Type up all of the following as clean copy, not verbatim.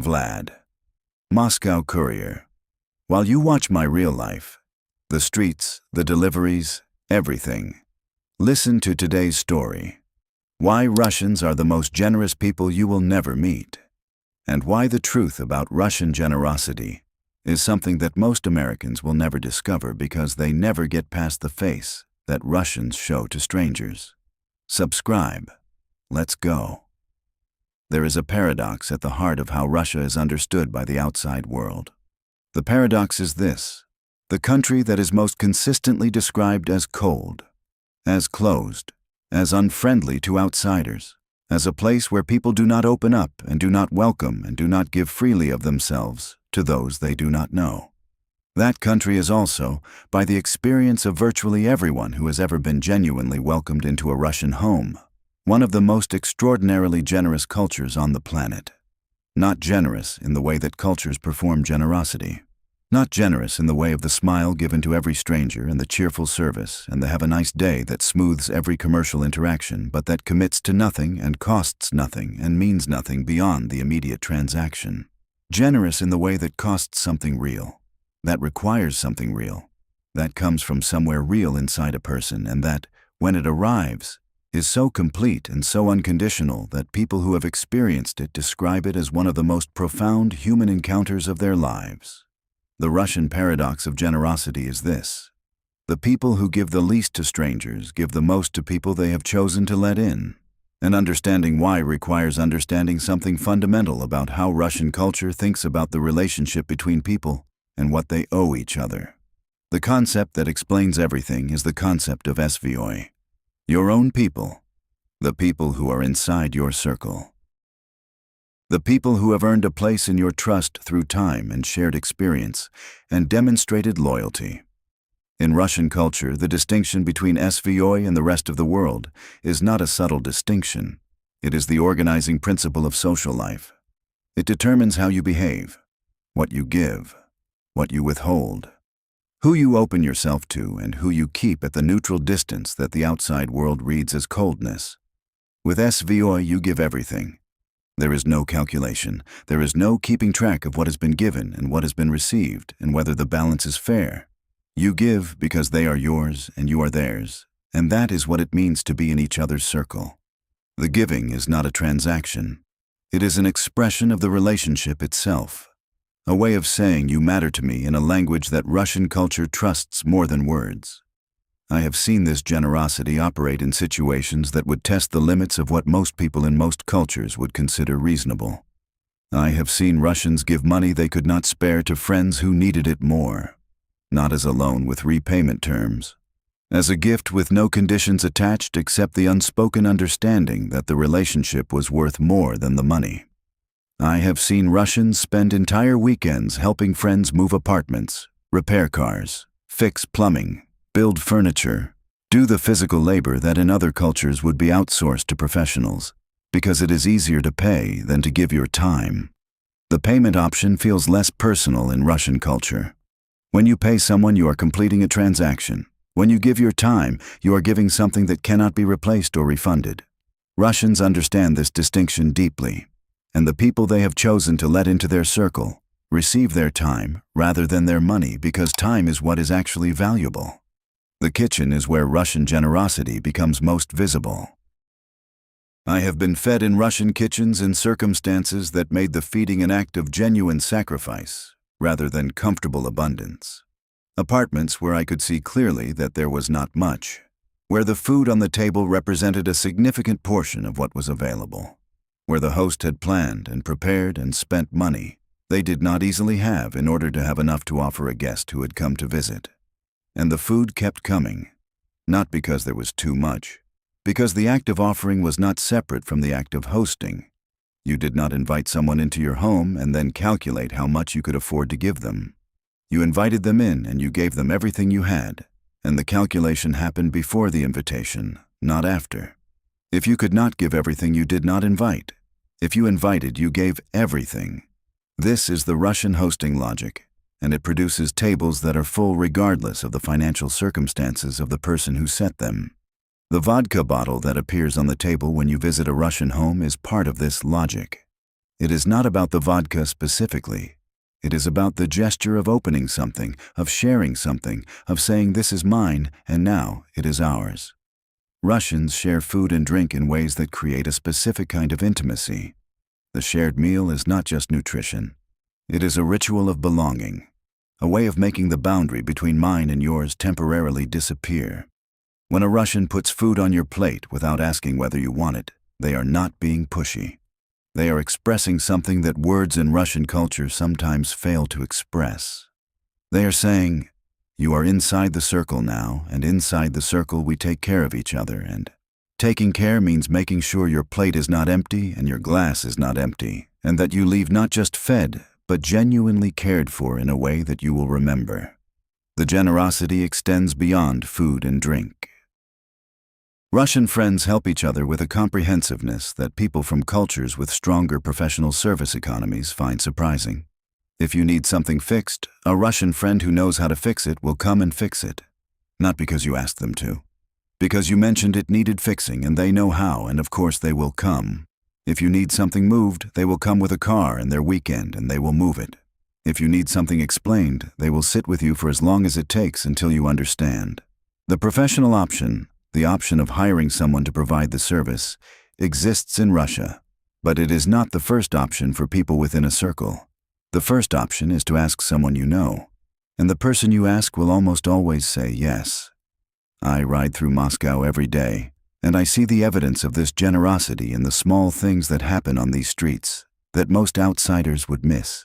Vlad, Moscow Courier. While you watch my real life, the streets, the deliveries, everything, listen to today's story. Why Russians are the most generous people you will never meet, and why the truth about Russian generosity is something that most Americans will never discover because they never get past the face that Russians show to strangers. Subscribe. Let's go. There is a paradox at the heart of how Russia is understood by the outside world. The paradox is this: the country that is most consistently described as cold, as closed, as unfriendly to outsiders, as a place where people do not open up and do not welcome and do not give freely of themselves to those they do not know. That country is also, by the experience of virtually everyone who has ever been genuinely welcomed into a Russian home, one of the most extraordinarily generous cultures on the planet. Not generous in the way that cultures perform generosity. Not generous in the way of the smile given to every stranger and the cheerful service and the have a nice day that smooths every commercial interaction, but that commits to nothing and costs nothing and means nothing beyond the immediate transaction. Generous in the way that costs something real, that requires something real, that comes from somewhere real inside a person, and that, when it arrives, is so complete and so unconditional that people who have experienced it describe it as one of the most profound human encounters of their lives. The Russian paradox of generosity is this: the people who give the least to strangers give the most to people they have chosen to let in. And understanding why requires understanding something fundamental about how Russian culture thinks about the relationship between people and what they owe each other. The concept that explains everything is the concept of svoi. Your own people, the people who are inside your circle. The people who have earned a place in your trust through time and shared experience and demonstrated loyalty. In Russian culture, the distinction between svoi and the rest of the world is not a subtle distinction. It is the organizing principle of social life. It determines how you behave, what you give, what you withhold, who you open yourself to, and who you keep at the neutral distance that the outside world reads as coldness. With svoi, you give everything. There is no calculation. There is no keeping track of what has been given and what has been received and whether the balance is fair. You give because they are yours and you are theirs, and that is what it means to be in each other's circle. The giving is not a transaction. It is an expression of the relationship itself. A way of saying you matter to me in a language that Russian culture trusts more than words. I have seen this generosity operate in situations that would test the limits of what most people in most cultures would consider reasonable. I have seen Russians give money they could not spare to friends who needed it more, not as a loan with repayment terms, as a gift with no conditions attached except the unspoken understanding that the relationship was worth more than the money. I have seen Russians spend entire weekends helping friends move apartments, repair cars, fix plumbing, build furniture, do the physical labor that in other cultures would be outsourced to professionals, because it is easier to pay than to give your time. The payment option feels less personal in Russian culture. When you pay someone, you are completing a transaction. When you give your time, you are giving something that cannot be replaced or refunded. Russians understand this distinction deeply, and the people they have chosen to let into their circle receive their time rather than their money because time is what is actually valuable. The kitchen is where Russian generosity becomes most visible. I have been fed in Russian kitchens in circumstances that made the feeding an act of genuine sacrifice rather than comfortable abundance. Apartments where I could see clearly that there was not much, where the food on the table represented a significant portion of what was available, where the host had planned and prepared and spent money they did not easily have in order to have enough to offer a guest who had come to visit. And the food kept coming, not because there was too much, because the act of offering was not separate from the act of hosting. You did not invite someone into your home and then calculate how much you could afford to give them. You invited them in and you gave them everything you had, and the calculation happened before the invitation, not after. If you could not give everything, you did not invite. If you invited, you gave everything. This is the Russian hosting logic, and it produces tables that are full regardless of the financial circumstances of the person who set them. The vodka bottle that appears on the table when you visit a Russian home is part of this logic. It is not about the vodka specifically. It is about the gesture of opening something, of sharing something, of saying this is mine and now it is ours. Russians share food and drink in ways that create a specific kind of intimacy. The shared meal is not just nutrition. It is a ritual of belonging, a way of making the boundary between mine and yours temporarily disappear. When a Russian puts food on your plate without asking whether you want it, they are not being pushy. They are expressing something that words in Russian culture sometimes fail to express. They are saying, "You are inside the circle now, and inside the circle we take care of each other," and taking care means making sure your plate is not empty and your glass is not empty, and that you leave not just fed, but genuinely cared for in a way that you will remember. The generosity extends beyond food and drink. Russian friends help each other with a comprehensiveness that people from cultures with stronger professional service economies find surprising. If you need something fixed, a Russian friend who knows how to fix it will come and fix it. Not because you asked them to. Because you mentioned it needed fixing and they know how, and of course they will come. If you need something moved, they will come with a car and their weekend and they will move it. If you need something explained, they will sit with you for as long as it takes until you understand. The professional option, the option of hiring someone to provide the service, exists in Russia, but it is not the first option for people within a circle. The first option is to ask someone you know, and the person you ask will almost always say yes. I ride through Moscow every day, and I see the evidence of this generosity in the small things that happen on these streets that most outsiders would miss.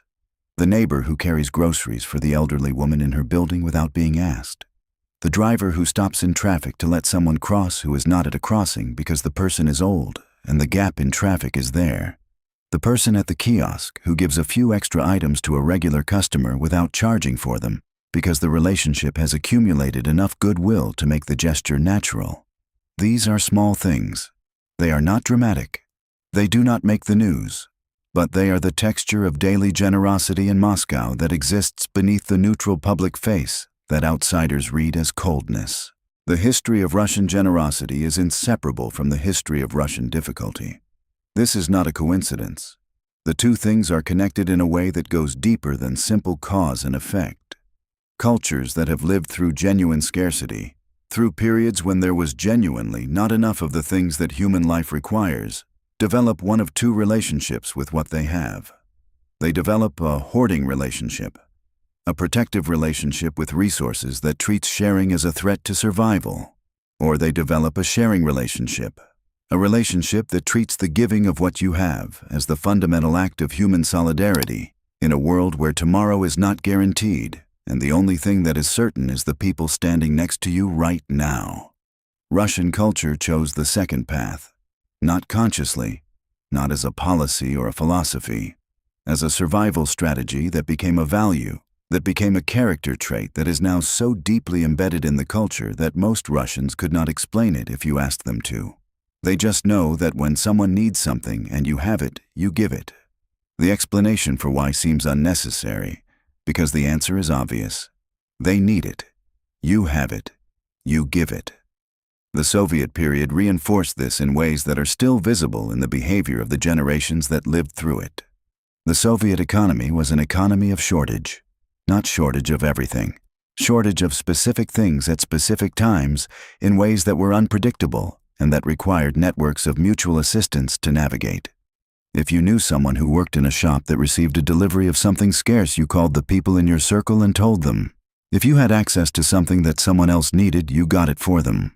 The neighbor who carries groceries for the elderly woman in her building without being asked. The driver who stops in traffic to let someone cross who is not at a crossing because the person is old and the gap in traffic is there. The person at the kiosk who gives a few extra items to a regular customer without charging for them because the relationship has accumulated enough goodwill to make the gesture natural. These are small things. They are not dramatic. They do not make the news. But they are the texture of daily generosity in Moscow that exists beneath the neutral public face that outsiders read as coldness. The history of Russian generosity is inseparable from the history of Russian difficulty. This is not a coincidence. The two things are connected in a way that goes deeper than simple cause and effect. Cultures that have lived through genuine scarcity, through periods when there was genuinely not enough of the things that human life requires, develop one of two relationships with what they have. They develop a hoarding relationship, a protective relationship with resources that treats sharing as a threat to survival. Or they develop a sharing relationship, a relationship that treats the giving of what you have as the fundamental act of human solidarity in a world where tomorrow is not guaranteed, and the only thing that is certain is the people standing next to you right now. Russian culture chose the second path, not consciously, not as a policy or a philosophy, as a survival strategy that became a value, that became a character trait that is now so deeply embedded in the culture that most Russians could not explain it if you asked them to. They just know that when someone needs something and you have it, you give it. The explanation for why seems unnecessary, because the answer is obvious. They need it. You have it. You give it. The Soviet period reinforced this in ways that are still visible in the behavior of the generations that lived through it. The Soviet economy was an economy of shortage. Not shortage of everything. Shortage of specific things at specific times in ways that were unpredictable and that required networks of mutual assistance to navigate. If you knew someone who worked in a shop that received a delivery of something scarce, you called the people in your circle and told them. If you had access to something that someone else needed, you got it for them.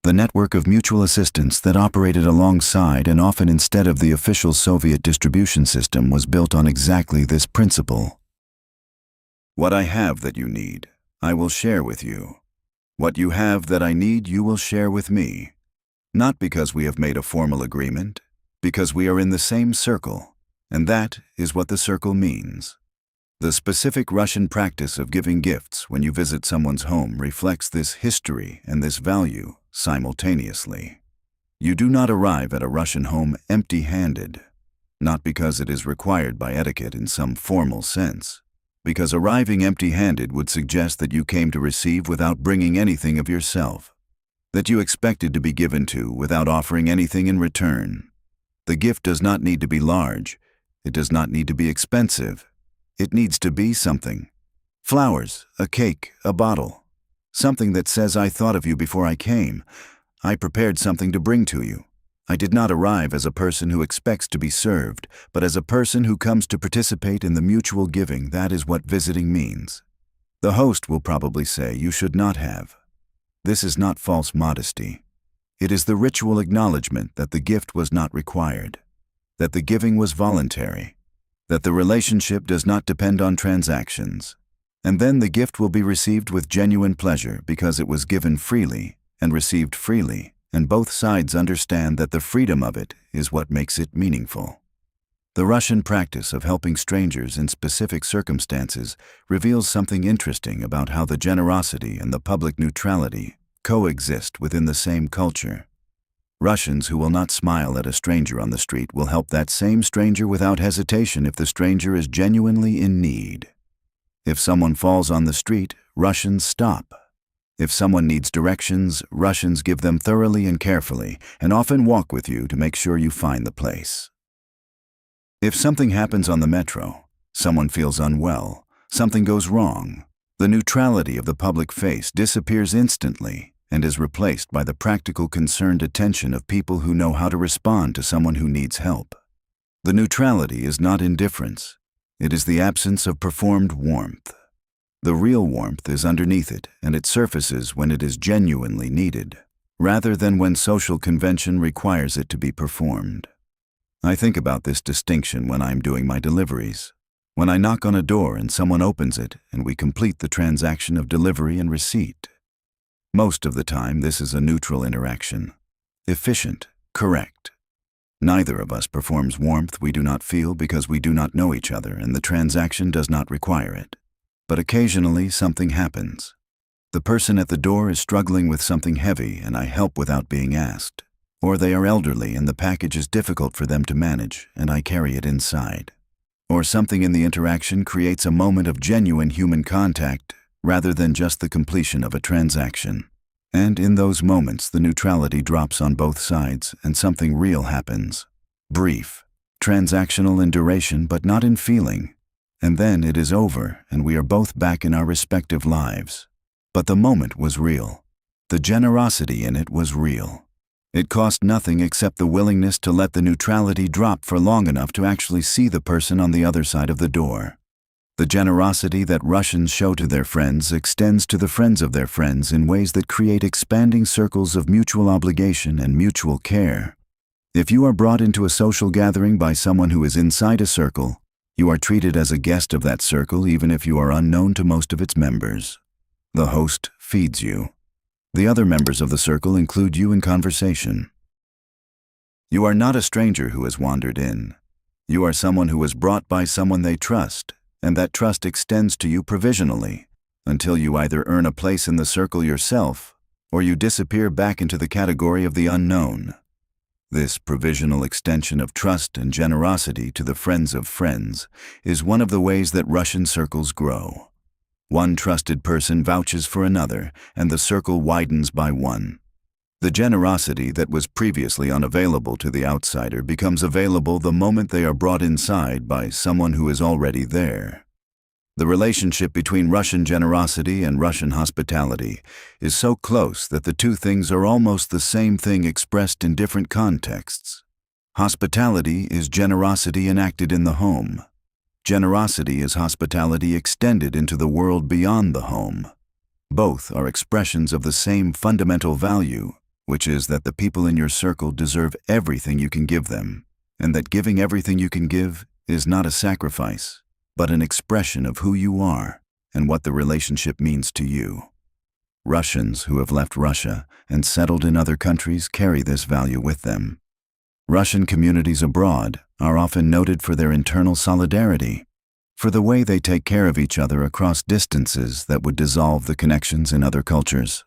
The network of mutual assistance that operated alongside and often instead of the official Soviet distribution system was built on exactly this principle. What I have that you need, I will share with you. What you have that I need, you will share with me. Not because we have made a formal agreement, because we are in the same circle, and that is what the circle means. The specific Russian practice of giving gifts when you visit someone's home reflects this history and this value simultaneously. You do not arrive at a Russian home empty-handed, not because it is required by etiquette in some formal sense, because arriving empty-handed would suggest that you came to receive without bringing anything of yourself, that you expected to be given to without offering anything in return. The gift does not need to be large. It does not need to be expensive. It needs to be something. Flowers, a cake, a bottle. Something that says, I thought of you before I came. I prepared something to bring to you. I did not arrive as a person who expects to be served, but as a person who comes to participate in the mutual giving. That is what visiting means. The host will probably say, you should not have. This is not false modesty. It is the ritual acknowledgement that the gift was not required, that the giving was voluntary, that the relationship does not depend on transactions. And then the gift will be received with genuine pleasure because it was given freely and received freely, and both sides understand that the freedom of it is what makes it meaningful. The Russian practice of helping strangers in specific circumstances reveals something interesting about how the generosity and the public neutrality coexist within the same culture. Russians who will not smile at a stranger on the street will help that same stranger without hesitation if the stranger is genuinely in need. If someone falls on the street, Russians stop. If someone needs directions, Russians give them thoroughly and carefully, and often walk with you to make sure you find the place. If something happens on the metro, someone feels unwell, something goes wrong, the neutrality of the public face disappears instantly and is replaced by the practical concerned attention of people who know how to respond to someone who needs help. The neutrality is not indifference. It is the absence of performed warmth. The real warmth is underneath it, and it surfaces when it is genuinely needed, rather than when social convention requires it to be performed. I think about this distinction when I'm doing my deliveries. When I knock on a door and someone opens it and we complete the transaction of delivery and receipt. Most of the time, this is a neutral interaction. Efficient, correct. Neither of us performs warmth we do not feel because we do not know each other and the transaction does not require it. But occasionally something happens. The person at the door is struggling with something heavy and I help without being asked. Or they are elderly and the package is difficult for them to manage and I carry it inside. Or something in the interaction creates a moment of genuine human contact rather than just the completion of a transaction. And in those moments the neutrality drops on both sides and something real happens. Brief, transactional in duration but not in feeling. And then it is over and we are both back in our respective lives. But the moment was real. The generosity in it was real. It cost nothing except the willingness to let the neutrality drop for long enough to actually see the person on the other side of the door. The generosity that Russians show to their friends extends to the friends of their friends in ways that create expanding circles of mutual obligation and mutual care. If you are brought into a social gathering by someone who is inside a circle, you are treated as a guest of that circle even if you are unknown to most of its members. The host feeds you. The other members of the circle include you in conversation. You are not a stranger who has wandered in. You are someone who was brought by someone they trust, and that trust extends to you provisionally, until you either earn a place in the circle yourself, or you disappear back into the category of the unknown. This provisional extension of trust and generosity to the friends of friends is one of the ways that Russian circles grow. One trusted person vouches for another, and the circle widens by one. The generosity that was previously unavailable to the outsider becomes available the moment they are brought inside by someone who is already there. The relationship between Russian generosity and Russian hospitality is so close that the two things are almost the same thing expressed in different contexts. Hospitality is generosity enacted in the home. Generosity is hospitality extended into the world beyond the home. Both are expressions of the same fundamental value, which is that the people in your circle deserve everything you can give them, and that giving everything you can give is not a sacrifice, but an expression of who you are and what the relationship means to you. Russians who have left Russia and settled in other countries carry this value with them. Russian communities abroad are often noted for their internal solidarity, for the way they take care of each other across distances that would dissolve the connections in other cultures.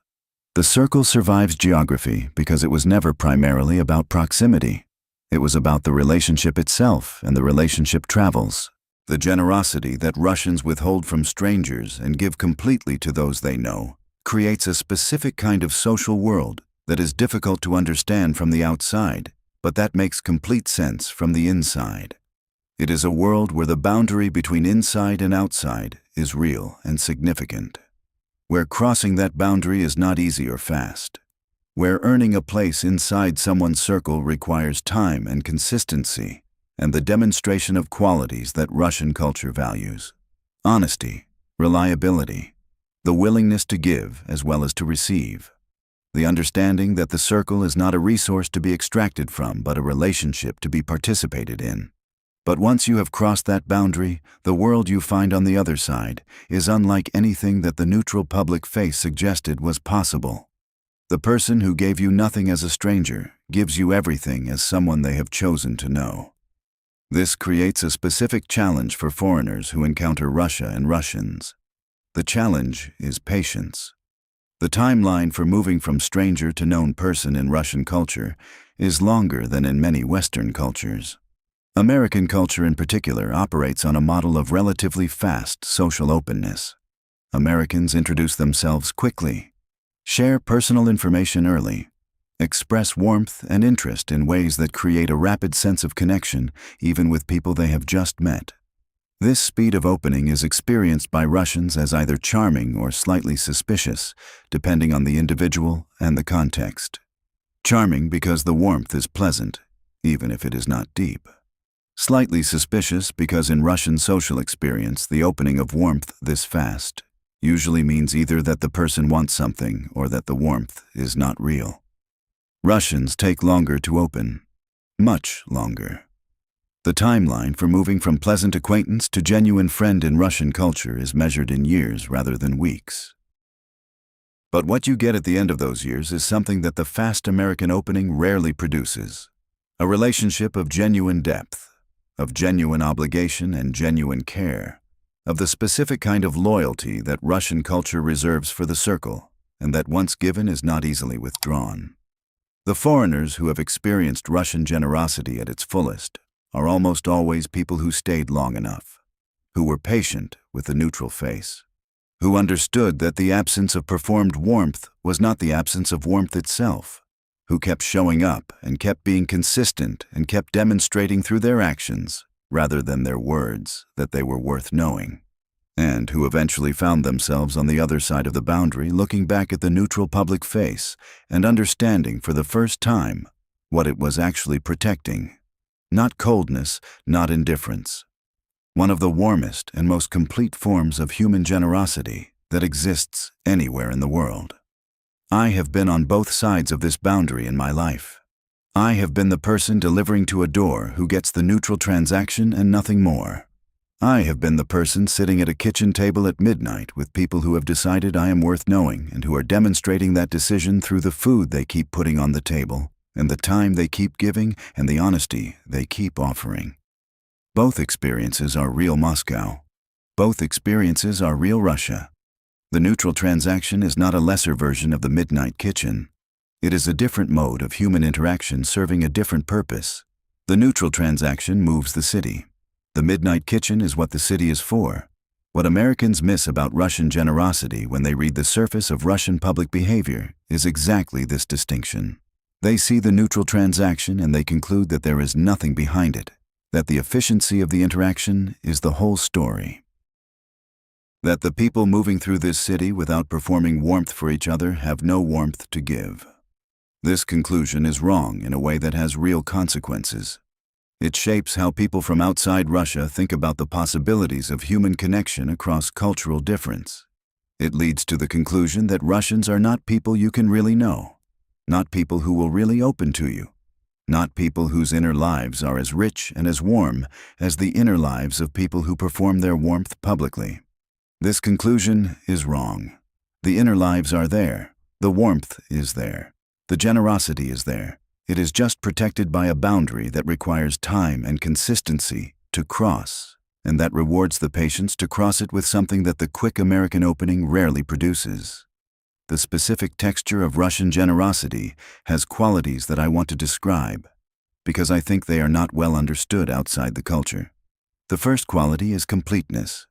The circle survives geography because it was never primarily about proximity. It was about the relationship itself, and the relationship travels. The generosity that Russians withhold from strangers and give completely to those they know creates a specific kind of social world that is difficult to understand from the outside, but that makes complete sense from the inside. It is a world where the boundary between inside and outside is real and significant, where crossing that boundary is not easy or fast, where earning a place inside someone's circle requires time and consistency, and the demonstration of qualities that Russian culture values: honesty, reliability, the willingness to give as well as to receive, the understanding that the circle is not a resource to be extracted from, but a relationship to be participated in. But once you have crossed that boundary, the world you find on the other side is unlike anything that the neutral public face suggested was possible. The person who gave you nothing as a stranger gives you everything as someone they have chosen to know. This creates a specific challenge for foreigners who encounter Russia and Russians. The challenge is patience. The timeline for moving from stranger to known person in Russian culture is longer than in many Western cultures. American culture in particular operates on a model of relatively fast social openness. Americans introduce themselves quickly, share personal information early, express warmth and interest in ways that create a rapid sense of connection even with people they have just met. This speed of opening is experienced by Russians as either charming or slightly suspicious, depending on the individual and the context. Charming because the warmth is pleasant, even if it is not deep. Slightly suspicious because in Russian social experience, the opening of warmth this fast usually means either that the person wants something or that the warmth is not real. Russians take longer to open, much longer. The timeline for moving from pleasant acquaintance to genuine friend in Russian culture is measured in years rather than weeks. But what you get at the end of those years is something that the fast American opening rarely produces: a relationship of genuine depth, of genuine obligation and genuine care, of the specific kind of loyalty that Russian culture reserves for the circle, and that once given is not easily withdrawn. The foreigners who have experienced Russian generosity at its fullest are almost always people who stayed long enough, who were patient with the neutral face, who understood that the absence of performed warmth was not the absence of warmth itself, who kept showing up and kept being consistent and kept demonstrating through their actions, rather than their words, that they were worth knowing, and who eventually found themselves on the other side of the boundary looking back at the neutral public face and understanding for the first time what it was actually protecting. Not coldness, not indifference. One of the warmest and most complete forms of human generosity that exists anywhere in the world. I have been on both sides of this boundary in my life. I have been the person delivering to a door who gets the neutral transaction and nothing more. I have been the person sitting at a kitchen table at midnight with people who have decided I am worth knowing and who are demonstrating that decision through the food they keep putting on the table, and the time they keep giving, and the honesty they keep offering. Both experiences are real Moscow. Both experiences are real Russia. The neutral transaction is not a lesser version of the midnight kitchen. It is a different mode of human interaction serving a different purpose. The neutral transaction moves the city. The midnight kitchen is what the city is for. What Americans miss about Russian generosity when they read the surface of Russian public behavior is exactly this distinction. They see the neutral transaction and they conclude that there is nothing behind it, that the efficiency of the interaction is the whole story. That the people moving through this city without performing warmth for each other have no warmth to give. This conclusion is wrong in a way that has real consequences. It shapes how people from outside Russia think about the possibilities of human connection across cultural difference. It leads to the conclusion that Russians are not people you can really know. Not people who will really open to you. Not people whose inner lives are as rich and as warm as the inner lives of people who perform their warmth publicly. This conclusion is wrong. The inner lives are there. The warmth is there. The generosity is there. It is just protected by a boundary that requires time and consistency to cross, and that rewards the patience to cross it with something that the quick American opening rarely produces. The specific texture of Russian generosity has qualities that I want to describe, because I think they are not well understood outside the culture. The first quality is completeness.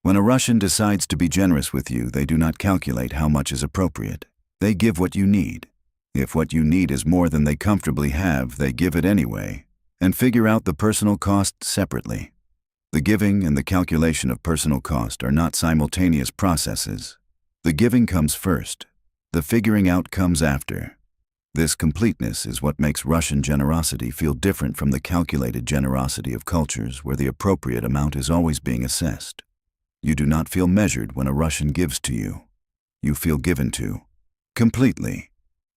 When a Russian decides to be generous with you, they do not calculate how much is appropriate. They give what you need. If what you need is more than they comfortably have, they give it anyway, and figure out the personal cost separately. The giving and the calculation of personal cost are not simultaneous processes. The giving comes first. The figuring out comes after. This completeness is what makes Russian generosity feel different from the calculated generosity of cultures where the appropriate amount is always being assessed. You do not feel measured when a Russian gives to you. You feel given to, completely,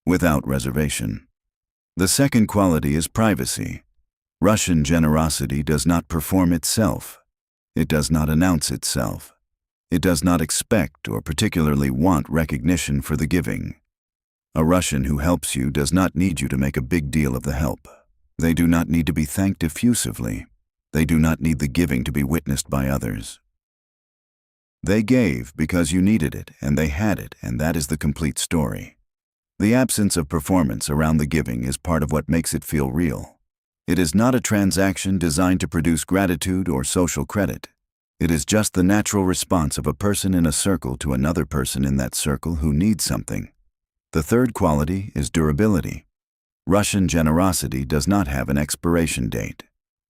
without reservation. The second quality is privacy. Russian generosity does not perform itself. It does not announce itself. It does not expect or particularly want recognition for the giving. A Russian who helps you does not need you to make a big deal of the help. They do not need to be thanked effusively. They do not need the giving to be witnessed by others. They gave because you needed it, and they had it, and that is the complete story. The absence of performance around the giving is part of what makes it feel real. It is not a transaction designed to produce gratitude or social credit. It is just the natural response of a person in a circle to another person in that circle who needs something. The third quality is durability. Russian generosity does not have an expiration date.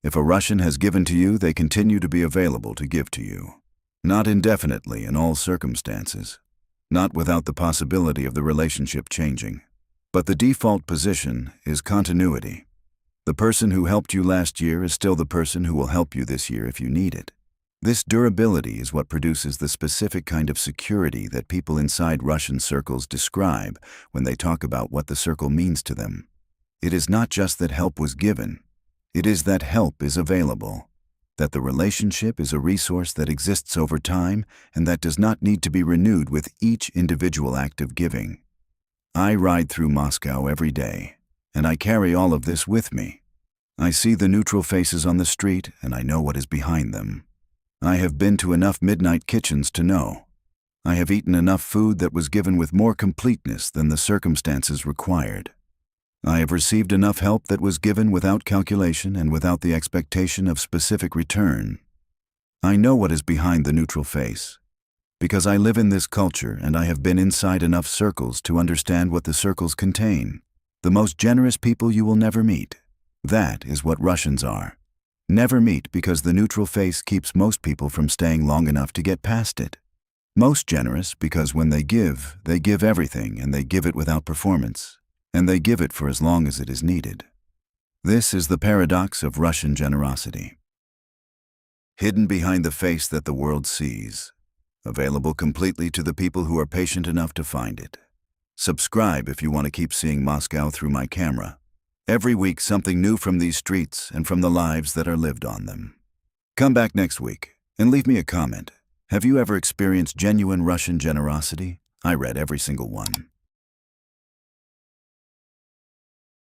If a Russian has given to you, they continue to be available to give to you. Not indefinitely in all circumstances. Not without the possibility of the relationship changing. But the default position is continuity. The person who helped you last year is still the person who will help you this year if you need it. This durability is what produces the specific kind of security that people inside Russian circles describe when they talk about what the circle means to them. It is not just that help was given. It is that help is available. That the relationship is a resource that exists over time and that does not need to be renewed with each individual act of giving. I ride through Moscow every day, and I carry all of this with me. I see the neutral faces on the street, and I know what is behind them. I have been to enough midnight kitchens to know. I have eaten enough food that was given with more completeness than the circumstances required. I have received enough help that was given without calculation and without the expectation of specific return. I know what is behind the neutral face, because I live in this culture and I have been inside enough circles to understand what the circles contain. The most generous people you will never meet. That is what Russians are. Never meet because the neutral face keeps most people from staying long enough to get past it. Most generous because when they give everything and they give it without performance, and they give it for as long as it is needed. This is the paradox of Russian generosity. Hidden behind the face that the world sees, available completely to the people who are patient enough to find it. Subscribe if you want to keep seeing Moscow through my camera. Every week something new from these streets and from the lives that are lived on them. Come back next week and leave me a comment. Have you ever experienced genuine Russian generosity? I read every single one.